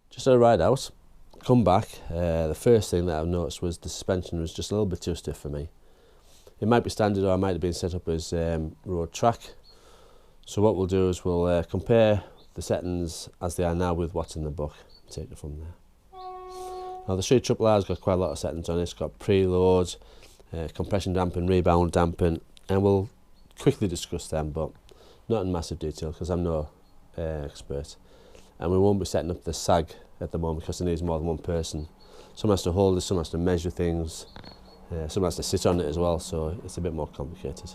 Just had a ride out, come back, the first thing that I've noticed was the suspension was just a little bit too stiff for me. It might be standard or it might have been set up as road track. So what we'll do is we'll compare the settings as they are now with what's in the book, take it from there. Now the Street Triple R's got quite a lot of settings on it. It's got preload, compression dampen, rebound dampen, and we'll quickly discuss them, but not in massive detail because I'm no expert. And we won't be setting up the sag at the moment because it needs more than one person. Someone has to hold it, someone has to measure things, someone has to sit on it as well, so it's a bit more complicated.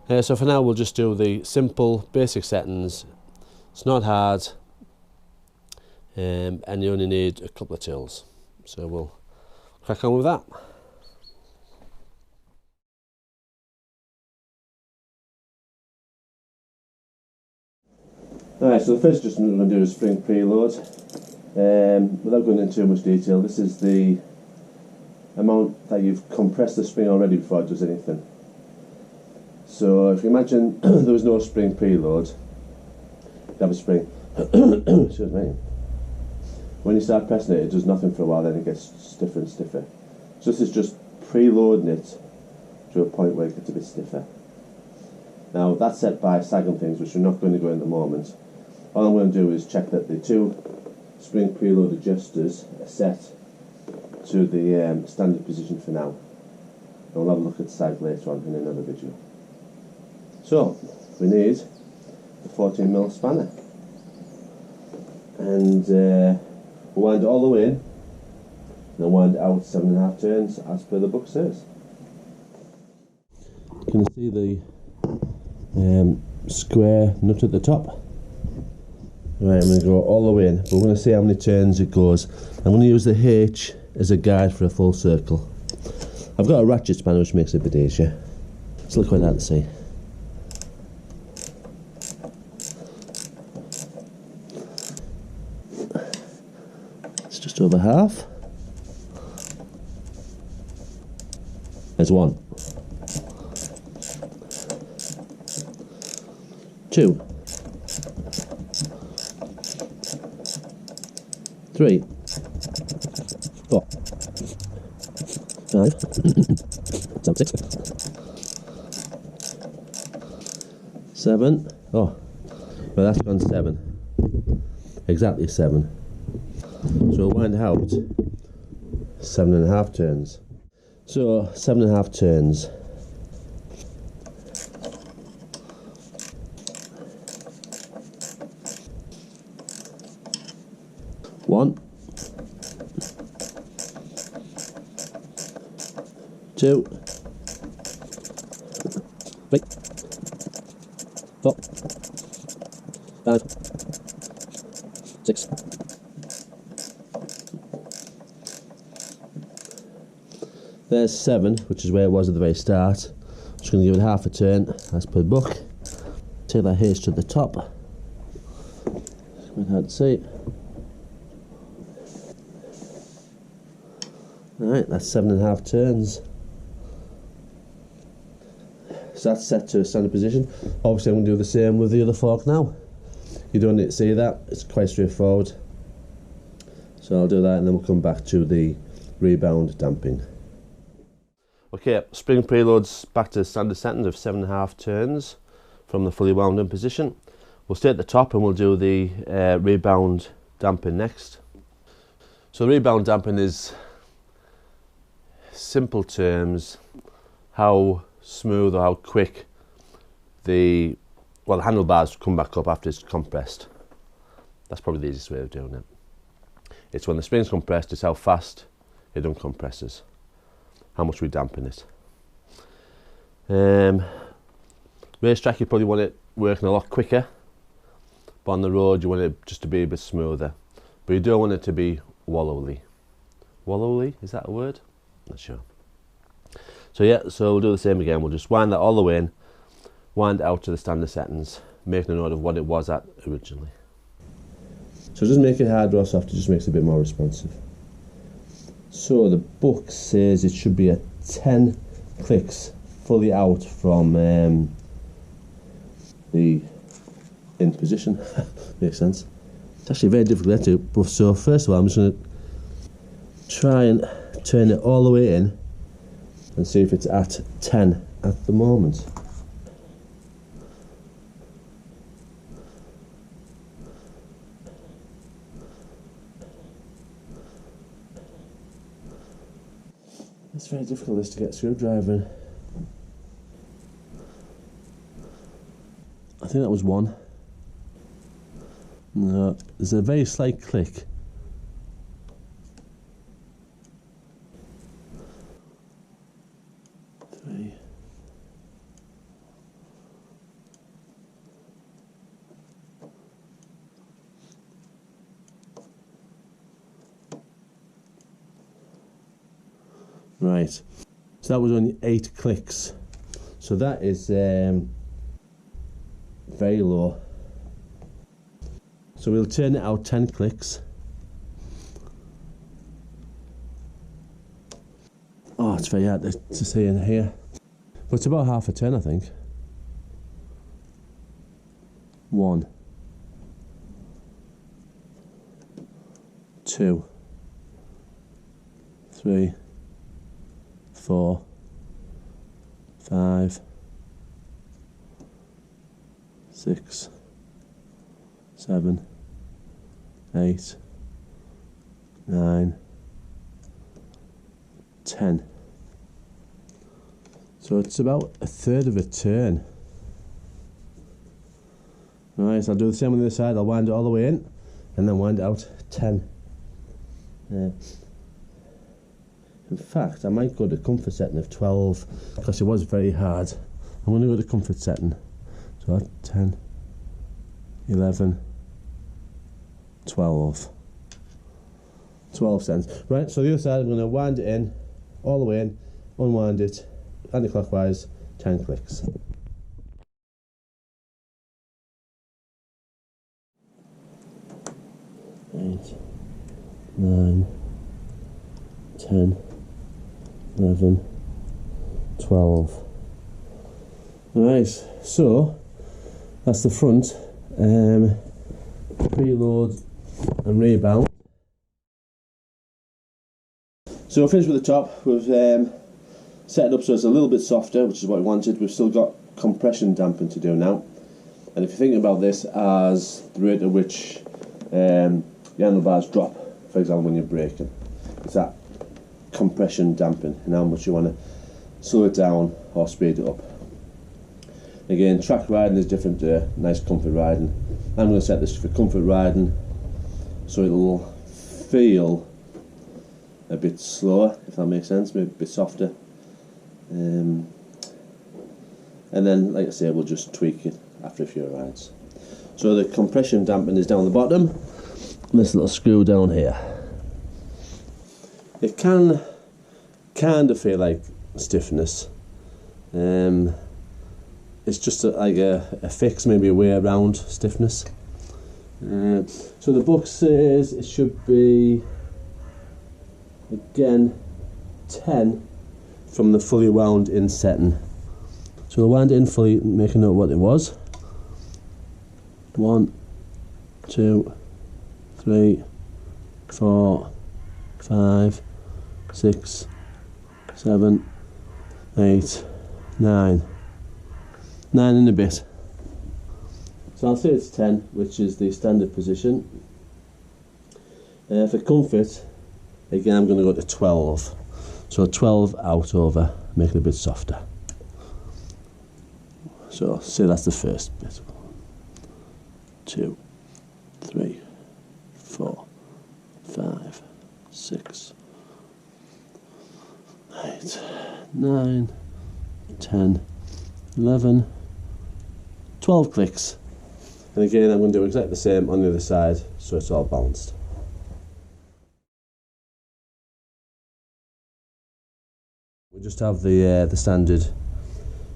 So for now we'll just do the simple basic settings. It's not hard, and you only need a couple of tools. So we'll crack on with that. Alright, so the first adjustment we're going to do is spring preload. Without going into too much detail, this is the amount that you've compressed the spring already before it does anything. So if you imagine there was no spring preload, you have a spring, excuse me, when you start pressing it, it does nothing for a while, then it gets stiffer and stiffer. So this is just preloading it to a point where it gets a bit stiffer. Now that's set by sag and things, which we're not going to go in at the moment. All I'm going to do is check that the two spring preload adjusters are set to the standard position for now. And we'll have a look at sag later on in another video. So we need a 14mm spanner, and we'll wind it all the way in and then wind it out 7.5 turns as per the book says. You can see the square nut at the top. Right, I'm going to go all the way in, but we're going to see how many turns it goes. I'm going to use the H as a guide for a full circle. I've got a ratchet spanner which makes it a bit easier. It's look quite hard to see. It's just over half. There's 1, 2, 3, 4, 5, 6, 7. Oh, well, that's gone 7. Exactly 7. So we'll wind out 7.5 turns. So 7.5 turns. One, 2, 3, 4, 5, 6. There's 7, which is where it was at the very start. Just going to give it half a turn as per book. Take that H to the top. Quite hard to see. Alright, that's 7.5 turns. So that's set to a standard position. Obviously I'm going to do the same with the other fork now. You don't need to see that, it's quite straightforward. So I'll do that and then we'll come back to the rebound damping. Okay, spring preloads back to the standard setting of 7.5 turns from the fully wound in position. We'll stay at the top and we'll do the rebound damping next. So the rebound damping is, simple terms, how smooth or how quick the handlebars come back up after it's compressed. That's probably the easiest way of doing it. It's when the spring's compressed, it's how fast it uncompresses, how much we dampen it. Racetrack, you probably want it working a lot quicker, but on the road you want it just to be a bit smoother, but you don't want it to be wallowy. Wallowy, is that a word? Not sure. So yeah, so we'll do the same again. We'll just wind that all the way in, wind it out to the standard settings, making a note of what it was at originally. So it doesn't make it hard or soft, it just makes it a bit more responsive. So the book says it should be at 10 clicks fully out from the in position. Makes sense. It's actually very difficult to do, but so first of all I'm just going to try and turn it all the way in and see if it's at 10 at the moment. It's very difficult this to get a screwdriver in. I think that was 1. No, there's a very slight click. Right, so that was only 8 clicks, so that is very low. So we'll turn it out 10 clicks. Oh, it's very hard to see in here, but it's about half a turn, I think. 1, 2, 3, 4, 5, 6, 7, 8, 9, 10. So it's about a third of a turn. Right, so I'll do the same on the other side. I'll wind it all the way in and then wind it out 10. In fact, I might go to comfort setting of 12 because it was very hard. I'm going to go to comfort setting. So 10, 11, 12. 12 cents. Right, so the other side I'm going to wind it in, all the way in, unwind it, anti-clockwise, 10 clicks. Eight, 9, 10, 11, 12. Right, so that's the front. Preload and rebound. So we'll finish with the top. We've set it up so it's a little bit softer, which is what we wanted. We've still got compression damping to do now. And if you think about this as the rate at which your handlebars drop, for example when you're braking, it's that compression damping and how much you want to slow it down or speed it up. Again, track riding is different to nice comfort riding. I'm going to set this for comfort riding so it'll feel a bit slower, if that makes sense, maybe a bit softer. And then, like I say, we'll just tweak it after a few rides. So the compression damping is down the bottom, and this little screw down here. It can kind of feel like stiffness. It's just like a fix, maybe a way around stiffness. So the book says it should be, again, 10 from the fully wound in setting. So we'll wind it in fully, make a note what it was. 1, 2, 3, 4, 5, 6, 7, 8, 9. 9 and a bit. So I'll say it's 10, which is the standard position. For comfort, again I'm going to go to 12. So 12 out over, make it a bit softer. So say that's the first bit. 2, 3, 4, 5, 6, 8, 9, 10, 11, 12 clicks. And again I'm going to do exactly the same on the other side so it's all balanced. We just have the standard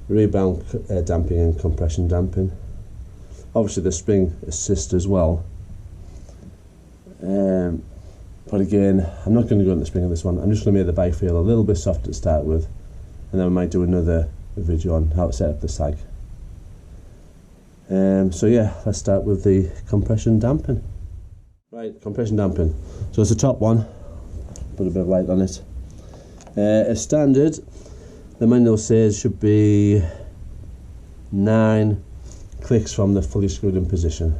rebound damping and compression damping. Obviously the spring assist as well. But again, I'm not going to go on the spring on this one. I'm just going to make the bike feel a little bit soft to start with, and then we might do another video on how to set up the sag. So yeah, let's start with the compression damping. Right, compression damping. So it's the top one. Put a bit of light on it. As standard, the manual says should be 9 clicks from the fully screwed in position.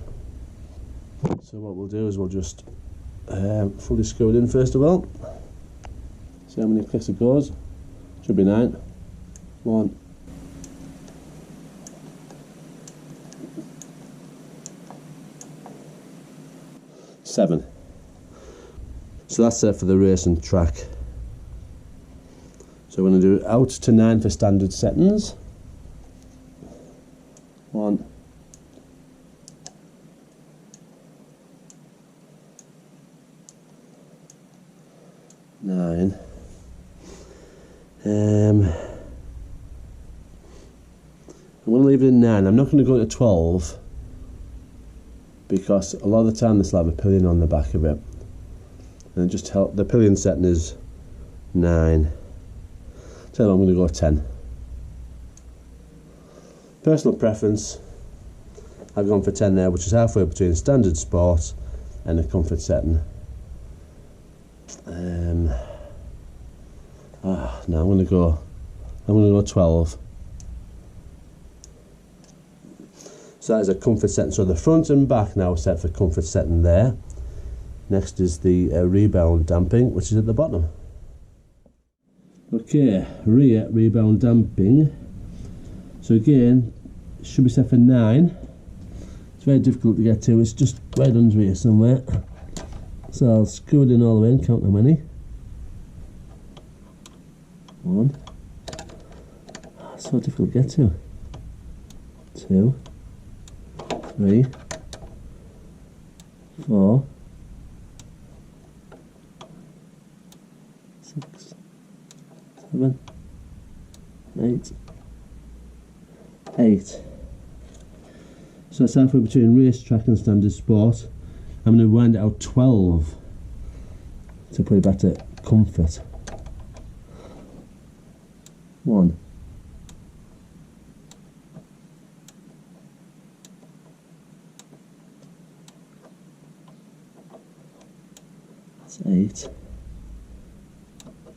So what we'll do is we'll just fully screw it in first of all. See how many clicks it goes. Should be 9. 1. 7. So that's it for the racing track. So we're going to do out to 9 for standard settings. 1. 9. I'm going to leave it in 9. I'm not going to go to 12 because a lot of the time this will have a pillion on the back of it, and it just help. The pillion setting is 9. So I'm going to go 10. Personal preference, I've gone for 10 there, which is halfway between standard sport and a comfort setting. Now I'm going to go 12. So that is a comfort setting. So the front and back now are set for comfort setting there. Next is the rebound damping, which is at the bottom. Okay, rear rebound damping. So again, it should be set for 9. It's very difficult to get to. It's just right under here somewhere. So I'll screw it in all the way and count how many. 1. Oh, so difficult to get to. 2. 3. 4. 6. 7. 8. 8. So that's halfway between racetrack and standard sport. I'm going to wind it out 12 to put it back to comfort. 1. 8.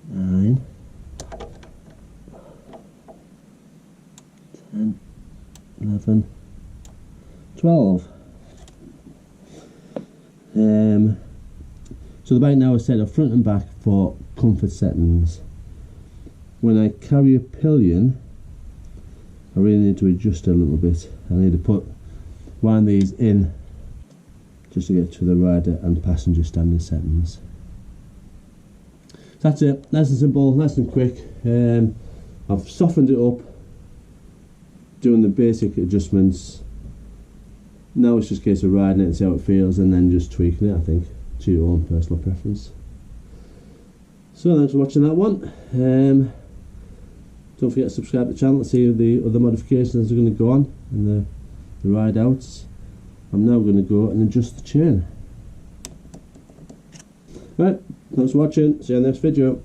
9. 10. 11. 12. So the bike now is set up front and back for comfort settings. When I carry a pillion, I really need to adjust it a little bit. I need to put one of these in just to get to the rider and passenger standard settings. That's it, nice and simple, nice and quick. I've softened it up, doing the basic adjustments. Now it's just a case of riding it and see how it feels, and then just tweaking it, I think, to your own personal preference. So thanks for watching that one. Don't forget to subscribe to the channel to see the other modifications that are going to go on and the ride outs. I'm now going to go and adjust the chain. Right, thanks for watching, see you in the next video.